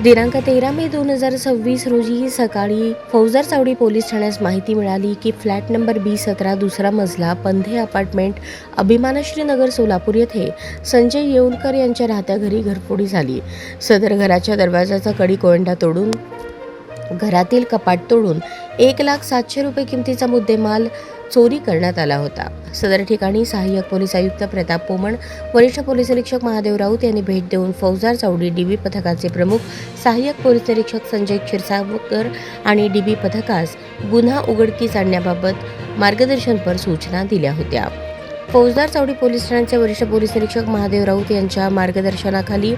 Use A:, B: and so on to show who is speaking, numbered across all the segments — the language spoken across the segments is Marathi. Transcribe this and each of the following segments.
A: दिनांक 13 मे 2026 रोजी सकाळी फौजदार चावडी पोलीस ठाण्यास माहिती मिळाली की फ्लॅट नंबर B17 दुसरा मजला पंधे अपार्टमेंट अभिमानश्री नगर सोलापूर येथे संजय येऊलकर यांच्या राहत्या घरी घरफोडी झाली। सदर घराच्या दरवाजाचा कडी कोयंडा तोडून घरातील कपाट तोडून 1,07,000 रुपये किमतीचा मुद्देमाल चोरी करण्यात आला होता। सदर ठिकाणी सहाय्यक पोलीस आयुक्त प्रताप पोमण, वरिष्ठ पोलीस निरीक्षक महादेव राऊत यांनी भेट देऊन फौजदार चावडी डीबी पथकाचे प्रमुख सहाय्यक पोलीस निरीक्षक संजय क्षीरसागर आणि डीबी पथकास गुन्हा उघडकीस आणण्याबाबत मार्गदर्शनपर सूचना दिल्या होत्या। फौजदार चावडी पोलीस ठाण्याचे वरिष्ठ पोलीस निरीक्षक महादेव राऊत यांच्या मार्गदर्शनाखाली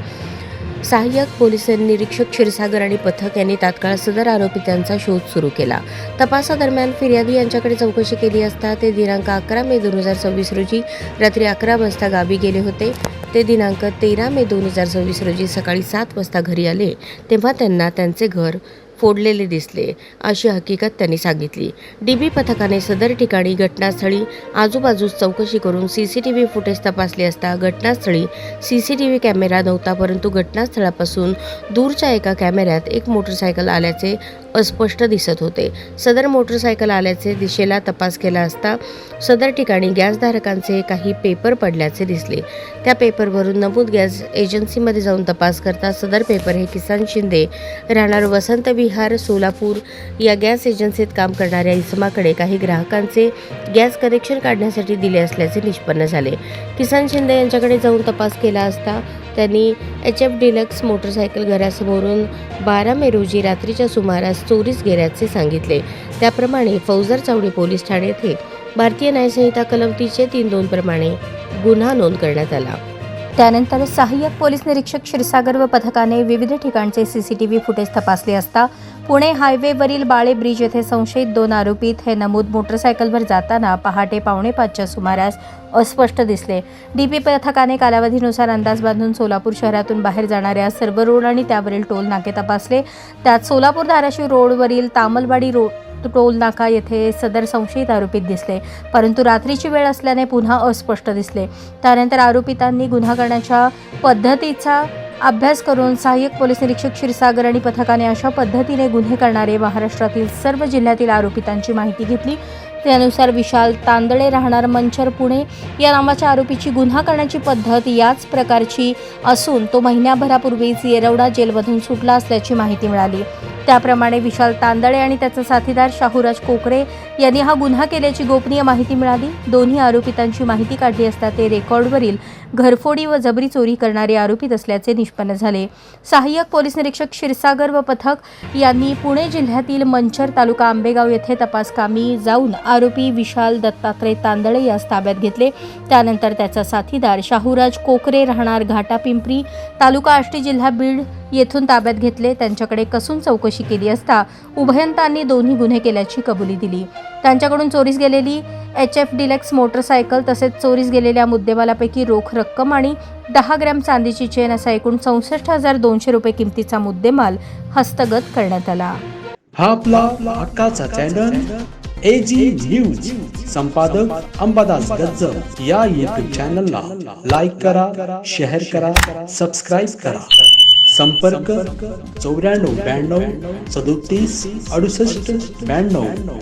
A: सहाय्यक पोलीस निरीक्षक क्षीरसागर आणि पथक यांनी तात्काळ सदर आरोपितांचा शोध सुरू केला। तपासादरम्यान फिर्यादी यांच्याकडे चौकशी केली असता ते दिनांक 11 मे 2026 रोजी रात्री 11 वाजता गावी गेले होते। ते दिनांक 13 मे 2026 रोजी सकाळी 7 वाजता घरी आले तेव्हा त्यांना त्यांचे घर फोडलेले दिसले अशी हकीकत त्यांनी सांगितली। डीबी पथकाने सदर ठिकाणी घटनास्थळी आजूबाजूस चौकशी करून सीसीटीव्ही फुटेज तपासले असता घटनास्थळी सीसीटीव्ही कॅमेरा नव्हता, परंतु घटनास्थळापासून दूरच्या एका कॅमेऱ्यात एक मोटरसायकल आल्याचे अस्पष्ट दिसत होते। सदर मोटरसायकल आल्याचे दिशेला तपास केला असता सदर ठिकाणी गॅसधारकांचे काही पेपर पडल्याचे दिसले। त्या पेपरवरून नमूद गॅस एजन्सीमध्ये जाऊन तपास करता सदर पेपर हे किसन शिंदे राहणार वसंत विहार सोलापूर या गॅस एजन्सीत काम करणाऱ्या इसमाकडे काही ग्राहकांचे गॅस कनेक्शन काढण्यासाठी दिले असल्याचे निष्पन्न झाले। किसन शिंदे यांच्याकडे जाऊन तपास केला असता त्यांनी HF डिलक्स मोटरसायकल घरासमोरून 12 मे रोजी रात्रीच्या सुमारास चोरीस गेल्याचे सांगितले। त्याप्रमाणे फौजदार चावडी पोलीस ठाणे येथे भारतीय न्यायसंहिता कलम 302 प्रमाणे गुन्हा नोंद करण्यात आला।
B: त्यानंतर सहाय्यक पोलीस निरीक्षक क्षीरसागर व पथकाने विविध ठिकाणचे सीसीटीव्ही फुटेज तपासले असता पुणे हायवेवरील बाळे ब्रिज येथे संशयित 2 आरोपित हे नमूद मोटरसायकलवर जाताना पहाटे 4:45च्या सुमारास अस्पष्ट दिसले। डीपी पथकाने कालावधीनुसार अंदाज बांधून सोलापूर शहरातून बाहेर जाणाऱ्या सर्व रोड आणि त्यावरील टोल नाके तपासले। त्यात सोलापूर धाराशिव रोडवरील तामलवाडी टोल नाका येथे सदर संशयित आरोपित दिसले, परंतु रात्रीची वेळ असल्याने पुन्हा अस्पष्ट दिसले। त्यानंतर आरोपितांनी गुन्हा करण्याच्या पद्धतीचा अभ्यास करून सहाय्यक पोलीस निरीक्षक क्षीरसागर आणि पथकाने अशा पद्धतीने गुन्हे करणारे महाराष्ट्रातील सर्व जिल्ह्यातील आरोपितांची माहिती घेतली। त्यानुसार विशाल तांदळे राहणार मंचर पुणे या नावाच्या आरोपीची गुन्हा करण्याची पद्धत याच प्रकारची असून तो महिन्याभरापूर्वीच येरवडा जेलमधून सुटला असल्याची माहिती मिळाली। त्याप्रमाणे विशाल तांदळे आणि त्याचा साथीदार शाहूराज कोकरे यांनी हा गुन्हा केल्याची गोपनीय माहिती मिळाली। दोन्ही आरोपितांची माहिती काढली असता ते रेकॉर्डवरील घरफोडी व जबरी चोरी करणारे आरोपित असल्याचे निष्पन्न झाले। सहाय्यक पोलीस निरीक्षक क्षीरसागर व पथक यांनी पुणे जिल्ह्यातील मंचर तालुका आंबेगाव येथे तपासकामी जाऊन आरोपी विशाल दत्तात्रय तांदळे यास ताब्यात घेतले। त्यानंतर त्याचा साथीदार शाहूराज कोकरे राहणार घाटा पिंपरी तालुका आष्टी जिल्हा बीड येथून ताब्यात घेतले। त्यांच्याकडे कसून चौकशी केली असता उभयंतांनी दोन्ही गुन्हे केल्याची कबुली दिली। त्यांच्याकडून चोरीस गेलेली HF डिलक्स मोटरसायकल तसेच चोरीस गेलेल्या मुद्देमालापैकी रोख रक्कम आणि 10 ग्रॅम चांदीची चेन असा एकूण 64,200 रुपये किमतीचा मुद्देमाल हस्तगत करण्यात आला।
C: हा आपला हक्काचा चॅनल AG न्यूज संपादक अंबादास गज्जर या YouTube चॅनलला लाईक करा, शेअर करा, सबस्क्राईब करा। संपर्क 94 92 37 68 92।